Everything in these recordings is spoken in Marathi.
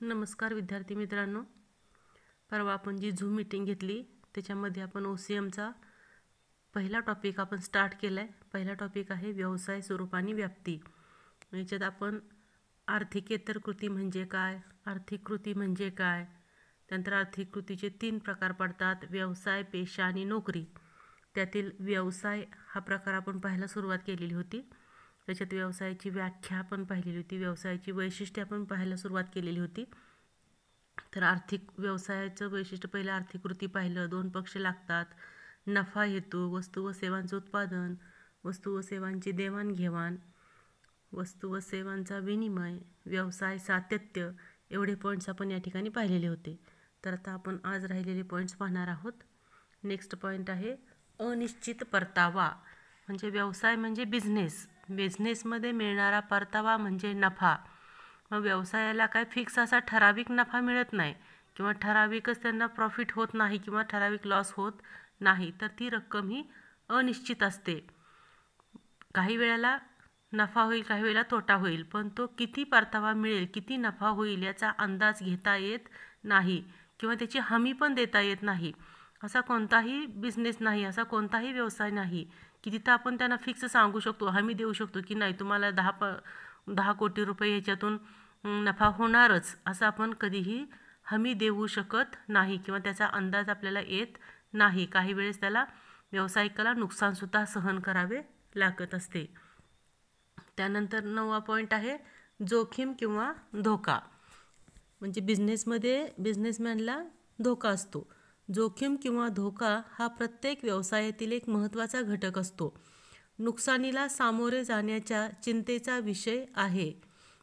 नमस्कार विद्यार्थी मित्रांनो, परवा आपण जी झूम मीटिंग घेतली त्याच्यामध्ये आपण OCMचा पहिला टॉपिक आपण स्टार्ट केला आहे। पहिला टॉपिक आहे व्यवसाय स्वरूप आणि व्याप्ती। याच्यात आपण आर्थिकेतर कृती म्हणजे काय, आर्थिक कृती म्हणजे काय, त्यानंतर आर्थिक कृतीचे 3 प्रकार पडतात, व्यवसाय, पेशा आणि नोकरी। त्यातील व्यवसाय हा प्रकार आपण पाहायला सुरुवात केलेली होती। त्याच्यात व्यवसायाची व्याख्या आपण पाहिलेली होती, व्यवसायाची वैशिष्ट्ये आपण पाहायला सुरुवात केलेली होती। तर आर्थिक व्यवसायाचं वैशिष्ट्य पहिलं आर्थिक कृती पाहिलं, 2 पक्ष लागतात, नफा हेतू, वस्तू व सेवांचं उत्पादन, वस्तू व सेवांची देवाणघेवाण, वस्तू व सेवांचा विनिमय, व्यवसाय सातत्य, एवढे पॉईंट्स आपण या ठिकाणी पाहिलेले होते। तर आता आपण आज राहिलेले पॉईंट्स पाहणार आहोत। नेक्स्ट पॉईंट आहे अनिश्चित परतावा, म्हणजे व्यवसाय म्हणजे बिझनेसमध्ये मिळणारा परतावा म्हणजे नफा। मग व्यवसायाला काय फिक्स असा ठराविक नफा मिळत नाही किंवा ठराविकच त्यांना प्रॉफिट होत नाही किंवा ठराविक लॉस होत नाही, तर ती रक्कम ही अनिश्चित असते। काही वेळेला नफा होईल, काही वेळेला तोटा होईल, पण तो किती परतावा मिळेल, किती नफा होईल याचा अंदाज घेता येत नाही किंवा त्याची हमी पण देता येत नाही। असा कोणताही बिझनेस नाही, असा कोणताही व्यवसाय नाही की तिथं आपण त्यांना फिक्स सांगू शकतो, हमी देऊ शकतो की नाही तुम्हाला 10 कोटी रुपये याच्यातून नफा होणारच, असं आपण कधीही हमी देऊ शकत नाही किंवा त्याचा अंदाज आपल्याला येत नाही। काही वेळेस त्याला व्यावसायिकाला नुकसानसुद्धा सहन करावे लागत असते। त्यानंतर 9वा पॉईंट आहे जोखीम किंवा धोका, म्हणजे बिझनेसमॅनला धोका असतो। जोखीम किंवा धोका हा प्रत्येक व्यवसायातील एक महत्त्वाचा घटक असतो। नुकसानीला सामोरे जाण्याच्या चिंतेचा विषय आहे,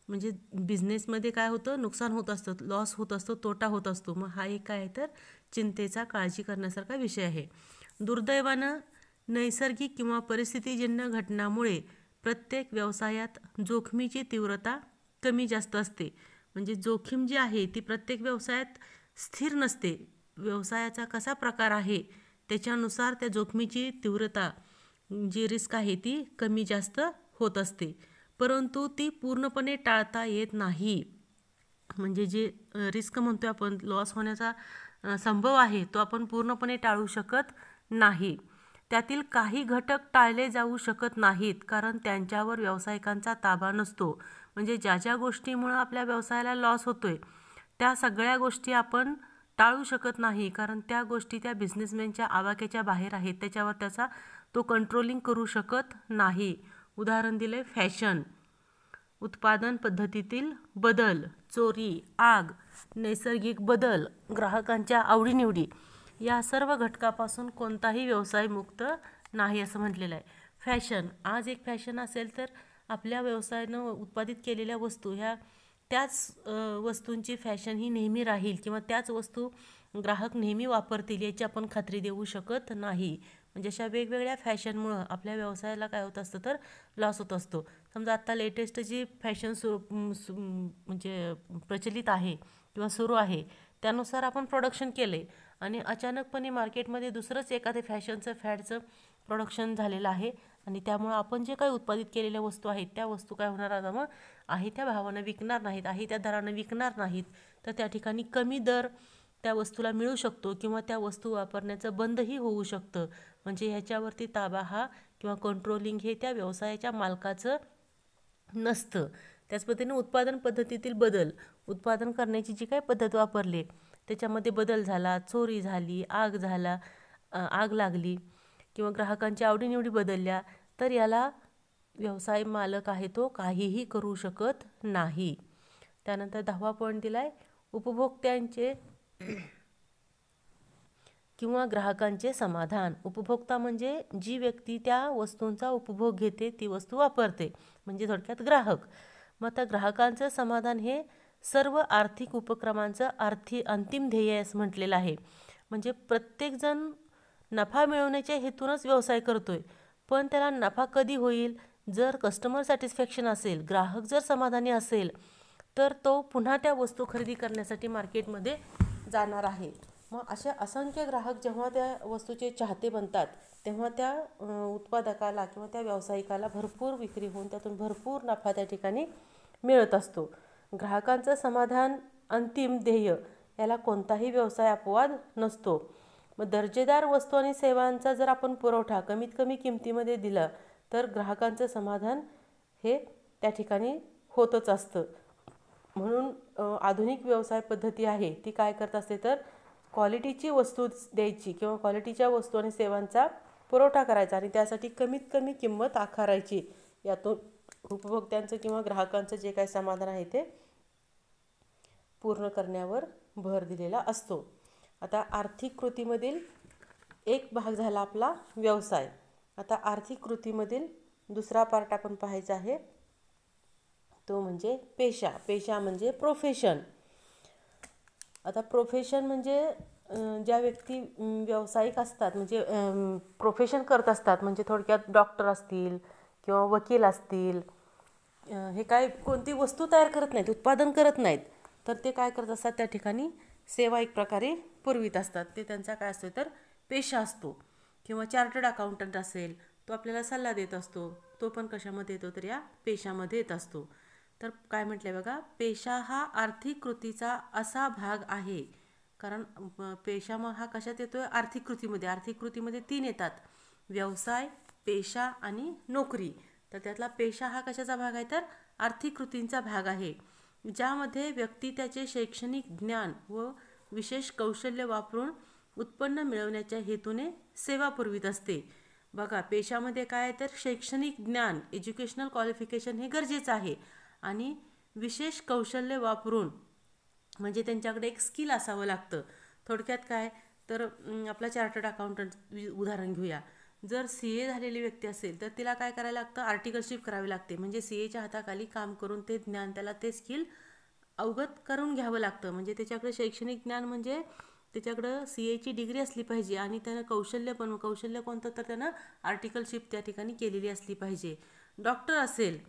म्हणजे बिझनेसमध्ये काय होतं, नुकसान होत असतं, लॉस होत असतो, तोटा होत असतो। मग हा एक काय तर चिंतेचा, काळजी करण्यासारखा विषय आहे। दुर्दैवानं नैसर्गिक किंवा परिस्थितीजन्य घटनामुळे प्रत्येक व्यवसायात जोखमीची तीव्रता कमी जास्त असते, म्हणजे जोखीम जी आहे ती प्रत्येक व्यवसायात स्थिर नसते। व्यवसायाचा कसा प्रकार आहे त्याच्यानुसार त्या जोखमीची तीव्रता, जी रिस्क आहे ती कमी जास्त होत असते, परंतु ती पूर्णपणे टाळता येत नाही। म्हणजे जे रिस्क म्हणतोय आपण, लॉस होण्याचा संभव आहे, तो आपण पूर्णपणे टाळू शकत नाही। त्यातील काही घटक टाळले जाऊ शकत नाहीत, कारण त्यांच्यावर व्यावसायिकांचा ताबा नसतो। म्हणजे ज्या गोष्टीमुळे आपल्या व्यवसायाला लॉस होतोय त्या सगळ्या गोष्टी आपण टाळू शकत नाही, कारण त्या गोष्टी त्या बिझनेसमॅनच्या आवाक्याच्या बाहेर आहेत, त्याच्यावर त्याचा तो कंट्रोलिंग करू शकत नाही। उदाहरण दिले फॅशन, उत्पादन पद्धतीतील बदल, चोरी, आग, नैसर्गिक बदल, ग्राहकांच्या आवडीनिवडी, या सर्व घटकापासून कोणताही व्यवसाय मुक्त नाही असं म्हटलेलं आहे। फॅशन, आज एक फॅशन असेल तर आपल्या व्यवसायानं उत्पादित केलेल्या वस्तू ह्या त्याच वस्तूंची फॅशन ही नेहमी राहील किंवा त्याच वस्तू ग्राहक नेहमी वापरतील याची आपण खात्री देऊ शकत नाही। म्हणजे अशा वेगवेगळ्या फॅशनमुळं आपल्या व्यवसायाला काय होत असतं तर लॉस होत असतो। समजा आत्ता लेटेस्ट जी फॅशन म्हणजे प्रचलित आहे किंवा सुरू आहे त्यानुसार आपण प्रोडक्शन केले आणि अचानकपणे मार्केटमध्ये दुसरंच एखादे फॅडचं प्रोडक्शन झालेलं आहे आणि त्यामुळे आपण जे काही उत्पादित केलेल्या वस्तू आहेत त्या वस्तू काय होणार आता मग आहे त्या भावानं विकणार नाहीत, आहे त्या दरानं विकणार नाहीत, तर त्या ठिकाणी कमी दर त्या वस्तूला मिळू शकतो किंवा त्या वस्तू वापरण्याचं बंदही होऊ शकतं। म्हणजे ह्याच्यावरती ताबा हा किंवा कंट्रोलिंग हे त्या व्यवसायाच्या मालकाचं नसतं। त्याच पद्धतीने उत्पादन पद्धतीतील बदल, उत्पादन करण्याची जी काही पद्धत वापरली त्याच्यामध्ये बदल झाला, चोरी झाली, आग लागली किंवा ग्राहकांच्या आवडीनिवडी बदलल्या, तर याला व्यवसाय मालक आहे तो काहीही करू शकत नाही। त्यानंतर 10वा पॉईंट दिलाय उपभोक्त्यांचे किंवा ग्राहकांचे समाधान। उपभोक्ता म्हणजे जी व्यक्ती त्या वस्तूंचा उपभोग घेते, ती वस्तू वापरते, म्हणजे थोडक्यात ग्राहक। मग आता ग्राहकांचं समाधान हे सर्व आर्थिक उपक्रमांचं अंतिम ध्येय असं म्हटलेलं आहे। म्हणजे प्रत्येकजण नफा मिळवण्याच्या हेतूनच व्यवसाय करतोय, पण त्याला नफा कधी होईल, जर कस्टमर सॅटिस्फॅक्शन असेल, ग्राहक जर समाधानी असेल, तर तो पुन्हा त्या वस्तू खरेदी करण्यासाठी मार्केटमध्ये जाणार आहे। मग असे असंख्य ग्राहक जेव्हा त्या वस्तूचे चाहते बनतात तेव्हा त्या उत्पादकाला किंवा त्या व्यावसायिकाला भरपूर विक्री होऊन त्यातून भरपूर नफा त्या ठिकाणी मिळत असतो। ग्राहकांचं समाधान अंतिम ध्येय याला कोणताही व्यवसाय अपवाद नसतो. मग दर्जेदार वस्तू आणि सेवांचा जर आपण पुरवठा कमीत कमी किमतीमध्ये दिला तर ग्राहकांचं समाधान हे त्या ठिकाणी होतच असतं. म्हणून आधुनिक व्यवसाय पद्धती आहे ती काय करत असते तर क्वालिटीची वस्तू द्यायची किंवा क्वालिटीच्या वस्तू आणि सेवांचा पुरवठा करायचा आणि त्यासाठी कमीत कमी किंमत आकारायची. यातून उपभोक्त्यांचं किंवा ग्राहकांचं जे काही समाधान आहे ते पूर्ण करण्यावर भर दिलेला असतो. आता आर्थिक कृतीमधील एक भाग झाला आपला व्यवसाय. आता आर्थिक कृतीमधील दुसरा पार्ट आपण पाहायचा आहे तो म्हणजे पेशा. पेशा म्हणजे प्रोफेशन. आता प्रोफेशन म्हणजे ज्या व्यक्ती व्यावसायिक असतात म्हणजे प्रोफेशन करत असतात म्हणजे थोडक्यात डॉक्टर असतील किंवा वकील असतील, हे काय कोणती वस्तू तयार करत नाहीत, उत्पादन करत नाहीत, तर ते काय करत असतात त्या ठिकाणी सेवा एक प्रकारे पुरवित असतात. ते त्यांचा काय असतो तर पेशा असतो. किंवा चार्टर्ड अकाउंटंट असेल तो आपल्याला सल्ला देत असतो, तो पण कशामध्ये येतो तर या पेशामध्ये येत असतो. तर काय म्हटलं बघा, पेशा हा आर्थिक कृतीचा असा भाग आहे. कारण पेशा मग हा कशात येतोय आर्थिक कृतीमध्ये. आर्थिक कृतीमध्ये 3 येतात, व्यवसाय, पेशा आणि नोकरी. तर त्यातला पेशा हा कशाचा भाग आहे तर आर्थिक कृतींचा भाग आहे, ज्यामध्ये व्यक्ती त्याचे शैक्षणिक ज्ञान व विशेष कौशल्य वापरून उत्पन्न मिळवण्याच्या हेतूने सेवा पुरवित असते. बघा, पेशामध्ये काय आहे तर शैक्षणिक ज्ञान, एज्युकेशनल क्वालिफिकेशन हे गरजेचं आहे आणि विशेष कौशल्य वापरून म्हणजे त्यांच्याकडे एक स्किल असावं लागतं. थोडक्यात काय तर आपला चार्टर्ड अकाउंटंट उदाहरण घेऊया. जर CA झालेली व्यक्ती असेल तर तिला काय करायला लागतं, आर्टिकलशिप करावी लागते. म्हणजे CAच्या हाताखाली काम करून ते ज्ञान त्याला ते स्किल अवगत करून घ्यावं लागतं. म्हणजे त्याच्याकडे शैक्षणिक ज्ञान म्हणजे त्याच्याकडं CAची डिग्री असली पाहिजे आणि त्यानं कौशल्य कोणतं तर त्यानं आर्टिकलशिप त्या ठिकाणी केलेली असली पाहिजे. डॉक्टर असेल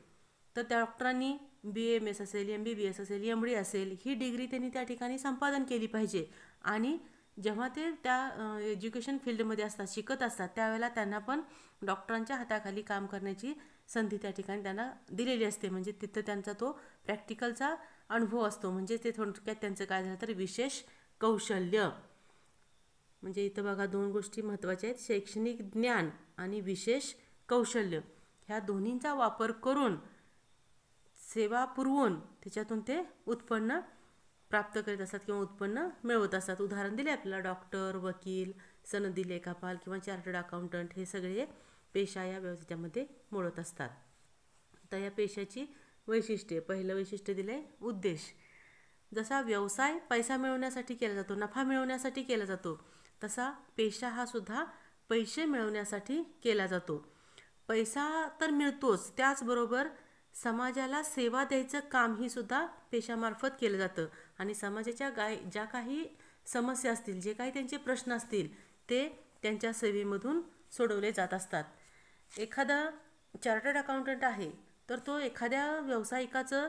तर त्या डॉक्टरांनी BAMS असेल, MBBS असेल, MD असेल ही डिग्री त्यांनी त्या ठिकाणी संपादन केली पाहिजे. आणि जेव्हा ते त्या एज्युकेशन फील्डमध्ये असतात, शिकत असतात, त्यावेळेला त्यांना पण डॉक्टरांच्या हाताखाली काम करण्याची संधी त्या ठिकाणी त्यांना दिलेली असते. म्हणजे तिथं त्यांचा तो प्रॅक्टिकलचा अनुभव असतो. म्हणजे ते थोडक्यात त्यांचं काय झालं तर विशेष कौशल्य. म्हणजे इथं बघा 2 गोष्टी महत्त्वाच्या आहेत, शैक्षणिक ज्ञान आणि विशेष कौशल्य. ह्या दोन्हींचा वापर करून सेवा पुरवून त्याच्यातून ते उत्पन्न प्राप्त करीत असतात किंवा उत्पन्न मिळवत असतात. उदाहरण दिले आपल्याला डॉक्टर, वकील, सनदी लेखापाल किंवा चार्टर्ड अकाउंटंट हे सगळे पेशा या व्यवसायामध्ये मोडत असतात. तर या पेशाची वैशिष्ट्ये, पहिलं वैशिष्ट्य दिले उद्देश. जसा व्यवसाय पैसा मिळवण्यासाठी केला जातो, नफा मिळवण्यासाठी केला जातो, तसा पेशा हा सुद्धा पैसे मिळवण्यासाठी केला जातो. पैसा तर मिळतोच, त्याचबरोबर समाजाला सेवा द्यायचं कामही सुद्धा पेशामार्फत केलं जातं. आणि समाजाच्या ज्या काही समस्या असतील, जे काही त्यांचे प्रश्न असतील ते त्यांच्या सेवेमधून सोडवले जात असतात. एखादा चार्टर्ड अकाउंटंट आहे तर तो एखाद्या व्यावसायिकाचं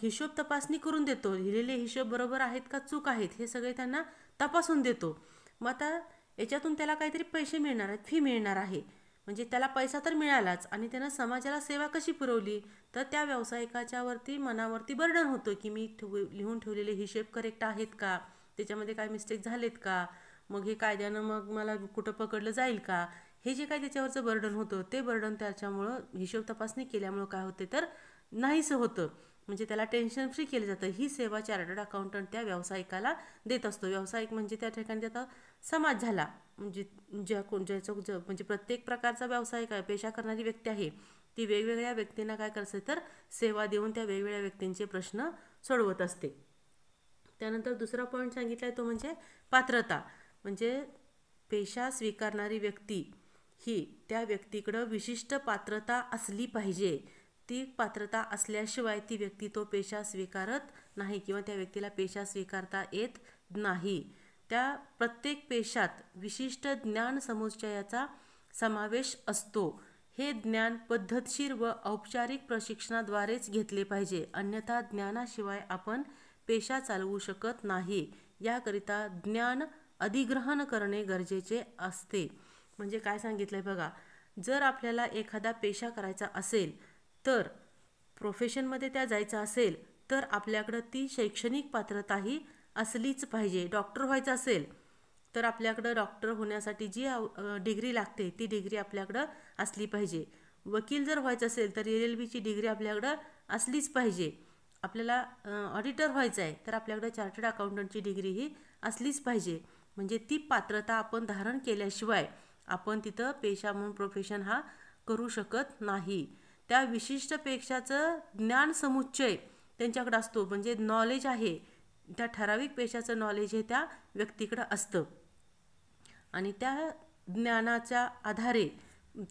हिशोब तपासणी करून देतो. लिहिलेले हिशोब बरोबर आहेत का चूक आहेत हे सगळे त्यांना तपासून देतो. मग आता याच्यातून त्याला काहीतरी पैसे मिळणार आहेत, फी मिळणार आहे. म्हणजे त्याला पैसा तर मिळालाच आणि त्यानं समाजाला सेवा कशी पुरवली तर त्या व्यावसायिकाच्या मनावरती बर्डन होतं की मी लिहून ठेवलेले हिशेब करेक्ट आहेत का, त्याच्यामध्ये काय मिस्टेक झालेत का, मग हे कायद्यानं मग मला कुठं पकडलं जाईल का, हे जे काय त्याच्यावरचं बर्डन होतं ते बर्डन त्याच्यामुळं हिशोब तपासणी केल्यामुळं काय होते तर नाहीसं होतं. म्हणजे त्याला टेन्शन फ्री केलं जातं. ही सेवा चार्टर्ड अकाउंटंट त्या व्यावसायिकाला देत असतो. व्यावसायिक म्हणजे त्या ठिकाणी त्याचा समाज झाला. म्हणजे म्हणजे प्रत्येक प्रकारचा व्यावसायिक पेशा करणारी व्यक्ती आहे ती वेगवेगळ्या व्यक्तींना काय करते तर सेवा देऊन त्या वेगवेगळ्या व्यक्तींचे प्रश्न सोडवत असते. त्यानंतर दुसरा पॉईंट सांगितला आहे तो म्हणजे पात्रता. म्हणजे पेशा स्वीकारणारी व्यक्ती ही त्या व्यक्तीकडं विशिष्ट पात्रता असली पाहिजे. ती पात्रता असल्याशिवाय ती व्यक्ती तो पेशा स्वीकारत नाही किंवा त्या व्यक्तीला पेशा स्वीकारता येत नाही. त्या प्रत्येक पेशात विशिष्ट ज्ञान समुच्चयाचा समावेश असतो. हे ज्ञान पद्धतशीर व औपचारिक प्रशिक्षणाद्वारेच घेतले पाहिजे, अन्यथा ज्ञानाशिवाय आपण पेशा चालवू शकत नाही. याकरिता ज्ञान अधिग्रहण करणे गरजेचे असते. म्हणजे काय सांगितलंय बघा, जर आपल्याला एखादा पेशा करायचा असेल तर प्रोफेशनमध्ये त्या जायचं असेल तर आपल्याकडं ती शैक्षणिक पात्रताही असलीच पाहिजे. डॉक्टर व्हायचं असेल तर आपल्याकडं डॉक्टर होण्यासाठी जी डिग्री लागते ती डिग्री आपल्याकडं असली पाहिजे. वकील जर व्हायचं असेल तर LLBची डिग्री आपल्याकडं असलीच पाहिजे. आपल्याला ऑडिटर व्हायचं आहे तर आपल्याकडं चार्टर्ड अकाउंटंटची डिग्री ही असलीच पाहिजे. म्हणजे ती पात्रता आपण धारण केल्याशिवाय आपण तिथं पेशा म्हणून प्रोफेशन हा करू शकत नाही. त्या विशिष्ट पेशाचं ज्ञान समुच्चय त्यांच्याकडे असतो. म्हणजे नॉलेज आहे त्या ठराविक पेशाचं नॉलेज हे त्या व्यक्तीकडं असतं आणि त्या ज्ञानाच्या आधारे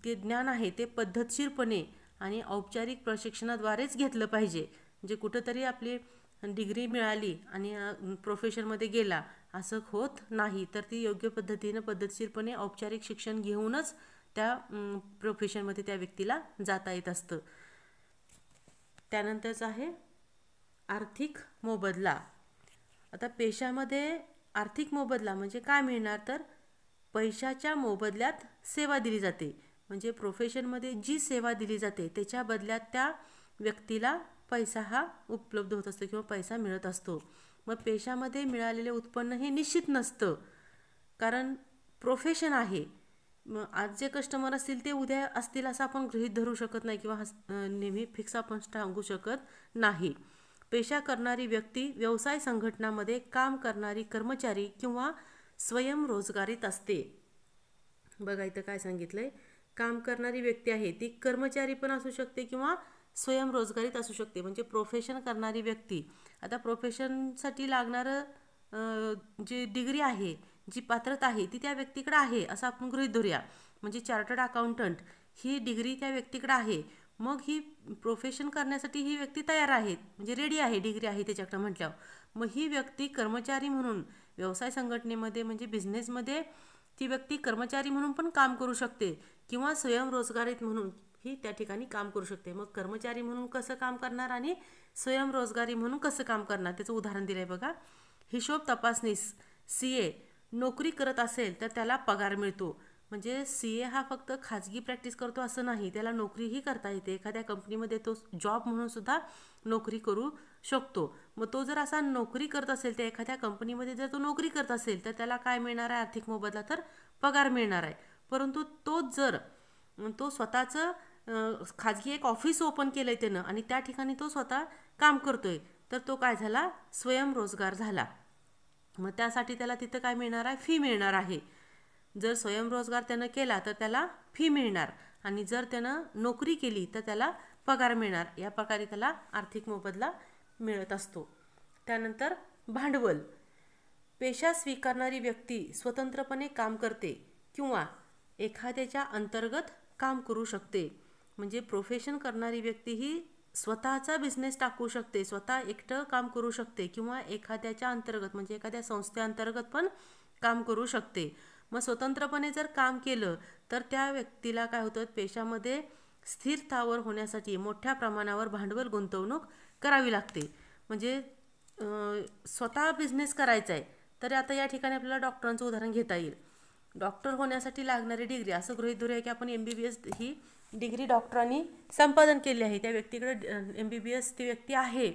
ते ज्ञान आहे ते पद्धतशीरपणे आणि औपचारिक प्रशिक्षणाद्वारेच घेतलं पाहिजे. म्हणजे कुठंतरी आपली डिग्री मिळाली आणि प्रोफेशनमध्ये गेला असं होत नाही. तर ती योग्य पद्धतीनं पद्धतशीरपणे औपचारिक शिक्षण घेऊनच त्या प्रोफेशनमध्ये त्या व्यक्तीला जाता येत असतं. त्यानंतरचं आहे आर्थिक मोबदला. आता पेशामध्ये आर्थिक मोबदला म्हणजे काय मिळणार तर पैशाच्या मोबदल्यात सेवा दिली जाते. म्हणजे प्रोफेशनमध्ये जी सेवा दिली जाते त्याच्या बदल्यात त्या व्यक्तीला पैसा हा उपलब्ध होत असतो किंवा पैसा मिळत असतो. मग पेशामध्ये मिळालेले उत्पन्न हे निश्चित नसतं कारण प्रोफेशन आहे. मग आज जे कस्टमर असतील ते उद्या असतील असं आपण गृहीत धरू शकत नाही किंवा नेहमी फिक्स आपण सांगू शकत नाही. पेशा करणारी व्यक्ती व्यवसाय संघटनामध्ये काम करणारी कर्मचारी किंवा स्वयंरोजगारीत असते. बघा इथं काय सांगितलंय, काम करणारी व्यक्ती आहे ती कर्मचारी पण असू शकते किंवा स्वयंरोजगारीत असू शकते. म्हणजे प्रोफेशन करणारी व्यक्ती, आता प्रोफेशनसाठी लागणारं जी डिग्री आहे जी पात्रता आहे ती त्या व्यक्तीकडे आहे असं आपण गृहीत धरूया. म्हणजे चार्टर्ड अकाउंटंट ही डिग्री त्या व्यक्तीकडे आहे. मग ही प्रोफेशन करण्यासाठी ही व्यक्ती तयार आहे म्हणजे रेडी आहे, डिग्री आहे त्याच्याकडे म्हटल्यावर मग ही व्यक्ती कर्मचारी म्हणून व्यवसाय संघटनेमध्ये म्हणजे बिझनेसमध्ये ती व्यक्ती कर्मचारी म्हणून पण काम करू शकते किंवा स्वयंरोजगारीत म्हणून ही त्या ठिकाणी काम करू शकते. मग कर्मचारी म्हणून कसं काम करणार आणि स्वयंरोजगारी म्हणून कसं काम करणार त्याचं उदाहरण दिलं आहे बघा. हिशोब तपासणी CA नोकरी करत असेल तर त्याला पगार मिळतो. म्हणजे CA हा फक्त खाजगी प्रॅक्टिस करतो असं नाही, त्याला नोकरीही करता येते. एखाद्या कंपनीमध्ये तो जॉब म्हणून सुद्धा नोकरी करू शकतो. मग तो जर असा नोकरी करत असेल तर एखाद्या कंपनीमध्ये जर तो नोकरी करत असेल तर त्याला काय मिळणार आहे आर्थिक मोबदला तर पगार मिळणार आहे. परंतु तोच जर तो स्वतःचं खाजगी एक ऑफिस ओपन केलं आहे त्यानं आणि त्या ठिकाणी तो स्वतः काम करतोय तर तो काय झाला स्वयंरोजगार झाला. मग त्यासाठी त्याला तिथं काय मिळणार आहे फी मिळणार आहे. जर स्वयंरोजगार त्यानं केला तर त्याला फी मिळणार आणि जर त्यानं नोकरी केली तर त्याला पगार मिळणार. या प्रकारे त्याला आर्थिक मोबदला मिळत असतो. त्यानंतर भांडवल. पेशा स्वीकारणारी व्यक्ती स्वतंत्रपणे काम करते किंवा एखाद्याच्या अंतर्गत काम करू शकते. म्हणजे प्रोफेशन करणारी व्यक्ती ही स्वतःचा बिझनेस टाकू शकते, स्वतः एकटं काम करू शकते किंवा एखाद्याच्या अंतर्गत म्हणजे एखाद्या संस्थेअंतर्गत पण काम करू शकते. मग स्वतंत्रपणे जर काम केलं तर त्या व्यक्तीला काय होतं पेशामध्ये स्थिर स्थावर होण्यासाठी मोठ्या प्रमाणावर भांडवल गुंतवणूक करावी लागते. म्हणजे स्वतः बिझनेस करायचा आहे तर आता या ठिकाणी आपल्याला डॉक्टरांचं उदाहरण घेता येईल. डॉक्टर होण्यासाठी लागणारी डिग्री असं गृहीत धरूया की आपण MBBS ही डिग्री डॉक्टरांनी संपादन केली आहे. त्या व्यक्तीकडे MBBS ती व्यक्ती आहे.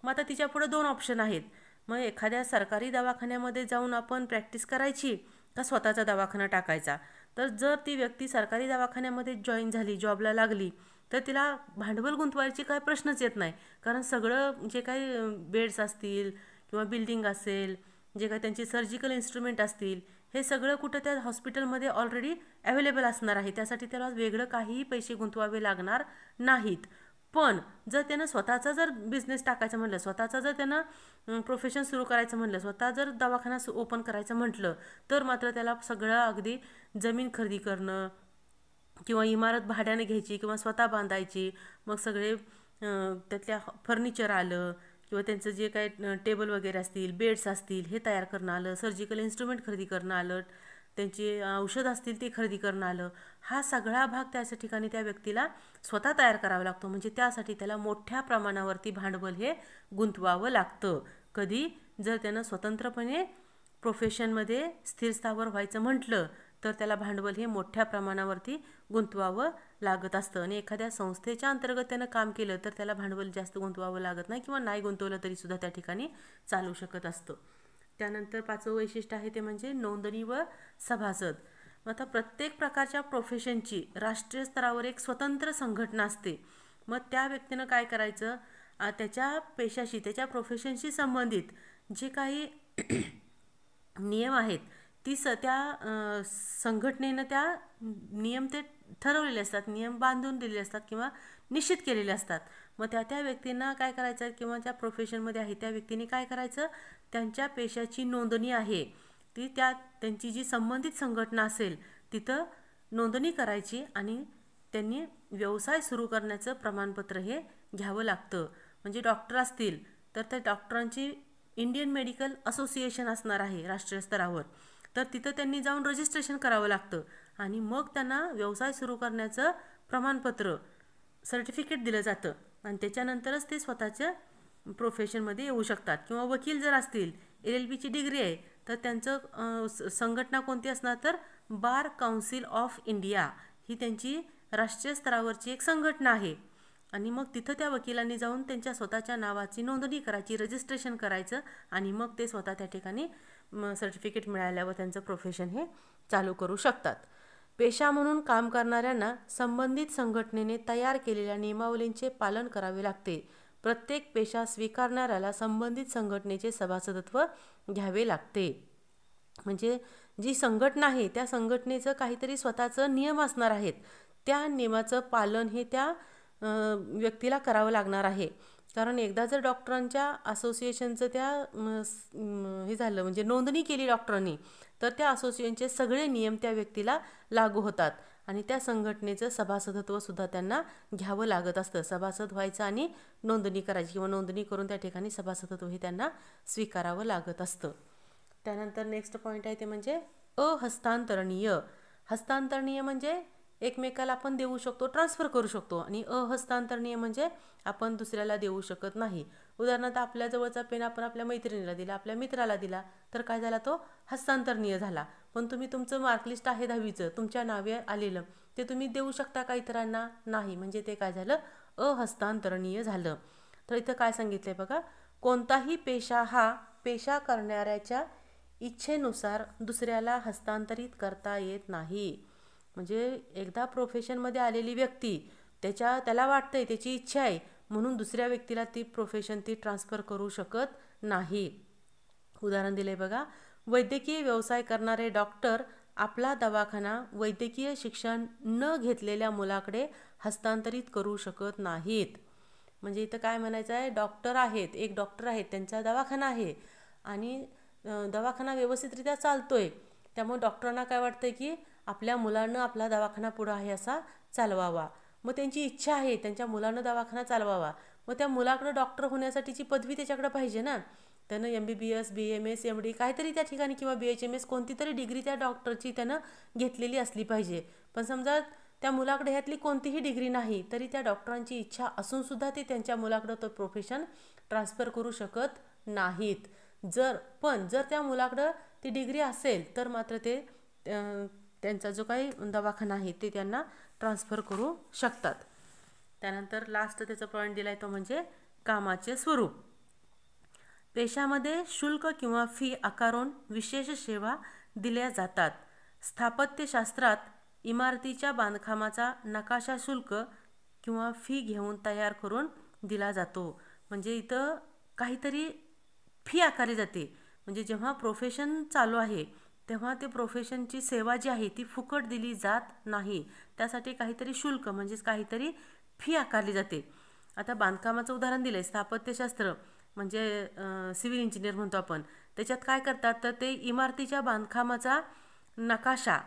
मग आता तिच्या पुढे 2 ऑप्शन आहेत. मग एखाद्या सरकारी दवाखान्यामध्ये जाऊन आपण प्रॅक्टिस करायची का स्वतःचा दवाखाना टाकायचा. तर जर ती व्यक्ती सरकारी दवाखान्यामध्ये जॉईन झाली, जॉबला लागली तर तिला भांडवल गुंतवायची काय प्रश्नच येत नाही. कारण सगळं जे काही बेड्स असतील किंवा बिल्डिंग असेल, जे काही त्यांची सर्जिकल इन्स्ट्रुमेंट असतील हे सगळं कुठं त्या हॉस्पिटलमध्ये ऑलरेडी अवेलेबल असणार आहे. त्यासाठी त्याला वेगळं काहीही पैसे गुंतवावे लागणार नाहीत. पण जर त्यानं स्वतःचा जर बिझनेस टाकायचं म्हटलं, स्वतःचा जर त्यानं प्रोफेशन सुरू करायचं म्हटलं, स्वतः जर दवाखाना ओपन करायचं म्हटलं तर मात्र त्याला सगळं अगदी जमीन खरेदी करणं किंवा इमारत भाड्याने घ्यायची किंवा स्वतः बांधायची. मग सगळे त्यातल्या फर्निचर आलं किंवा त्यांचं जे काही टेबल वगैरे असतील, बेड्स असतील हे तयार करणं आलं, सर्जिकल इन्स्ट्रुमेंट खरेदी करणं आलं, त्यांची औषध असतील ते खरेदी करणं आलं. हा सगळा भाग त्याच्या ठिकाणी त्या व्यक्तीला स्वतः तयार करावा लागतो. म्हणजे त्यासाठी त्याला मोठ्या प्रमाणावरती भांडवल हे गुंतवावं लागतं. कधी जर त्यानं स्वतंत्रपणे प्रोफेशनमध्ये स्थिरस्थावर व्हायचं म्हटलं तर त्याला भांडवल हे मोठ्या प्रमाणावरती गुंतवावं लागत असतं. आणि एखाद्या संस्थेच्या अंतर्गत त्यानं काम केलं तर त्याला भांडवल जास्त गुंतवावं लागत नाही, किंवा नाही गुंतवलं तरीसुद्धा त्या ठिकाणी चालू शकत असतं. त्यानंतर 5वं वैशिष्ट्य आहे ते म्हणजे नोंदणी व सभासद. आता प्रत्येक प्रकारच्या प्रोफेशनची राष्ट्रीय स्तरावर एक स्वतंत्र संघटना असते. मग त्या व्यक्तीनं काय करायचं, त्याच्या पेशाशी, त्याच्या प्रोफेशनशी संबंधित जे काही नियम आहेत ती त्या संघटनेनं त्या नियम ते ठरवलेले असतात, नियम बांधून दिलेले असतात किंवा निश्चित केलेले असतात. मग त्या व्यक्तींना काय करायचं, किंवा ज्या प्रोफेशनमध्ये आहे त्या व्यक्तींनी काय करायचं, त्यांच्या पेशाची नोंदणी आहे ती त्यांची जी संबंधित संघटना असेल तिथं नोंदणी करायची आणि त्यांनी व्यवसाय सुरू करण्याचं प्रमाणपत्र हे घ्यावं लागतं. म्हणजे डॉक्टर असतील तर त्या डॉक्टरांची इंडियन मेडिकल असोसिएशन असणार आहे राष्ट्रीय स्तरावर, तर तिथं त्यांनी जाऊन रजिस्ट्रेशन करावं लागतं आणि मग त्यांना व्यवसाय सुरू करण्याचं प्रमाणपत्र, सर्टिफिकेट दिलं जातं आणि त्याच्यानंतरच ते स्वतःच्या प्रोफेशनमध्ये येऊ शकतात. किंवा वकील जर असतील, LLBची डिग्री आहे तर त्यांचं संघटना कोणती असणार, तर बार काउन्सिल ऑफ इंडिया ही त्यांची राष्ट्रीय स्तरावरची एक संघटना आहे. आणि मग तिथं त्या वकिलांनी जाऊन त्यांच्या स्वतःच्या नावाची नोंदणी करायची, रजिस्ट्रेशन करायचं आणि मग ते स्वतः त्या ठिकाणी सर्टिफिकेट मिळाल्यावर त्यांचं प्रोफेशन हे चालू करू शकतात. पेशा म्हणून काम करणाऱ्यांना संबंधित संघटनेने तयार केलेल्या नियमावलींचे पालन करावे लागते. प्रत्येक पेशा स्वीकारणाऱ्याला संबंधित संघटनेचे सभासदत्व घ्यावे लागते. म्हणजे जी संघटना आहे त्या संघटनेचं काहीतरी स्वतःचं नियम असणार आहेत, त्या नियमाचं पालन हे त्या व्यक्तीला करावं लागणार आहे. कारण एकदा जर डॉक्टरांच्या असोसिएशनचं हे झालं, म्हणजे नोंदणी केली डॉक्टरांनी, तर त्या असोसिएशनचे सगळे नियम त्या व्यक्तीला लागू होतात आणि त्या संघटनेचं सभासदत्व सुद्धा त्यांना घ्यावं लागत असतं. सभासद व्हायचं आणि नोंदणी करायची, किंवा नोंदणी करून त्या ठिकाणी सभासदत्व हे त्यांना स्वीकारावं लागत असतं. त्यानंतर नेक्स्ट पॉईंट आहे ते म्हणजे अहस्तांतरणीय. हस्तांतरणीय म्हणजे एकमेकाला आपण देऊ शकतो, ट्रान्सफर करू शकतो, आणि अहस्तांतरणीय म्हणजे आपण दुसऱ्याला देऊ शकत नाही. उदाहरणार्थ आपल्या जवळचा पेन आपण आपल्या मैत्रिणीला दिला, आपल्या मित्राला दिला, तर काय झाला, तो हस्तांतरणीय झाला. पण तुम्ही तुमचं मार्कलिस्ट आहे 10वीचं तुमच्या नावे आलेलं, ते तुम्ही देऊ शकता का इतरांना? नाही, म्हणजे ते काय झालं, अहस्तांतरणीय झालं. तर इथं काय सांगितलंय बघा, कोणताही पेशा हा पेशा करणाऱ्याच्या इच्छेनुसार दुसऱ्याला हस्तांतरित करता येत नाही. म्हणजे एकदा प्रोफेशनमध्ये आलेली व्यक्ती त्याला वाटतंय, त्याची इच्छा आहे म्हणून दुसऱ्या व्यक्तीला ती प्रोफेशन ट्रान्सफर करू शकत नाही. उदाहरण दिले बघा, वैद्यकीय व्यवसाय करणारे डॉक्टर आपला दवाखाना वैद्यकीय शिक्षण न घेतलेल्या मुलाकडे हस्तांतरित करू शकत नाहीत. म्हणजे इथं काय म्हणायचं आहे, डॉक्टर आहेत, एक डॉक्टर आहेत, त्यांचा दवाखाना आहे आणि दवाखाना व्यवस्थितरित्या चालतोय, त्यामुळे डॉक्टरांना काय वाटतंय की आपल्या मुलांना आपला दवाखाना पुढं आहे असा चालवावा. मग त्यांची इच्छा आहे त्यांच्या मुलांना दवाखाना चालवावा, मग त्या मुलाकडे डॉक्टर होण्यासाठीची पदवी त्याच्याकडे पाहिजे ना. त्यानं MBBS, BMS, MD काहीतरी त्या ठिकाणी, किंवा BHMS कोणती तरी डिग्री त्या डॉक्टरची त्यानं घेतलेली असली पाहिजे. पण समजा त्या मुलाकडे ह्यातली कोणतीही डिग्री नाही, तरी त्या डॉक्टरांची इच्छा असूनसुद्धा ते त्यांच्या मुलाकडं तो प्रोफेशन ट्रान्सफर करू शकत नाहीत. जर त्या मुलाकडं ती डिग्री असेल तर मात्र ते त्यांचा जो काही दवाखाना आहे ते त्यांना ट्रान्सफर करू शकतात. त्यानंतर लास्ट त्याचा पॉईंट दिला आहे तो म्हणजे कामाचे स्वरूप. पेशामध्ये शुल्क किंवा फी आकारून विशेष सेवा दिल्या जातात. स्थापत्यशास्त्रात इमारतीच्या बांधकामाचा नकाशा शुल्क किंवा फी घेऊन तयार करून दिला जातो. म्हणजे इथं काहीतरी फी आकारली जाते. म्हणजे जेव्हा प्रोफेशन चालू आहे तेव्हा ते प्रोफेशनची सेवा जी आहे ती फुकट दिली जात नाही, त्यासाठी काहीतरी शुल्क म्हणजेच काहीतरी फी आकारली जाते. आता बांधकामाचं उदाहरण दिलं आहे, स्थापत्यशास्त्र म्हणजे सिव्हिल इंजिनियर म्हणतो आपण, त्याच्यात काय करतात तर ते इमारतीच्या बांधकामाचा नकाशा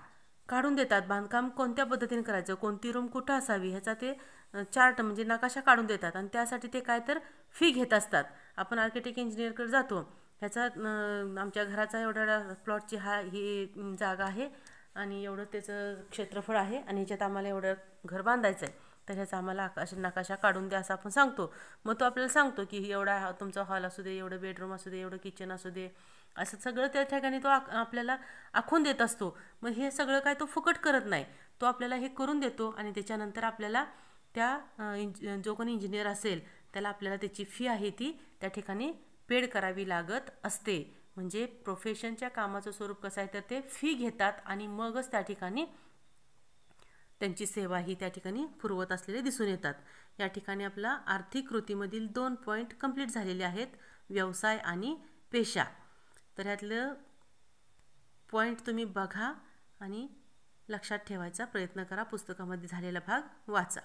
काढून देतात. बांधकाम कोणत्या पद्धतीने करायचं, कोणती रूम कुठं असावी ह्याचा ते चार्ट म्हणजे नकाशा काढून देतात आणि त्यासाठी ते काय तर फी घेत असतात. आपण आर्किटेक्ट इंजिनियरकडे जातो, ह्याचा आमच्या घराचा एवढा प्लॉटची ही जागा आहे आणि एवढं त्याचं क्षेत्रफळ आहे आणि ह्याच्यात आम्हाला एवढं घर बांधायचं आहे, तर ह्याचा आम्हाला नकाशा काढून द्या असं आपण सांगतो. मग तो आपल्याला सांगतो की एवढा तुमचा हॉल असू दे, एवढं बेडरूम असू दे, एवढं किचन असू दे, असं सगळं त्या ठिकाणी तो आपल्याला आखून देत असतो. मग हे सगळं काय तो फुकट करत नाही, तो आपल्याला हे करून देतो आणि त्याच्यानंतर आपल्याला त्या जो कोणी इंजिनियर असेल त्याला आपल्याला त्याची फी आहे ती त्या ठिकाणी पेड करावी लागत असते. म्हणजे प्रोफेशनच्या कामाचं स्वरूप कसं आहे तर ते फी घेतात आणि मगच त्या ठिकाणी त्यांची सेवा ही त्या ठिकाणी पुरवत असलेले दिसून येतात. या ठिकाणी आपला आर्थिक कृतीमधील 2 पॉईंट कंप्लीट झालेले आहेत, व्यवसाय आणि पेशा. तर ह्यातलं पॉईंट तुम्ही बघा आणि लक्षात ठेवायचा प्रयत्न करा. पुस्तकामध्ये झालेला भाग वाचा.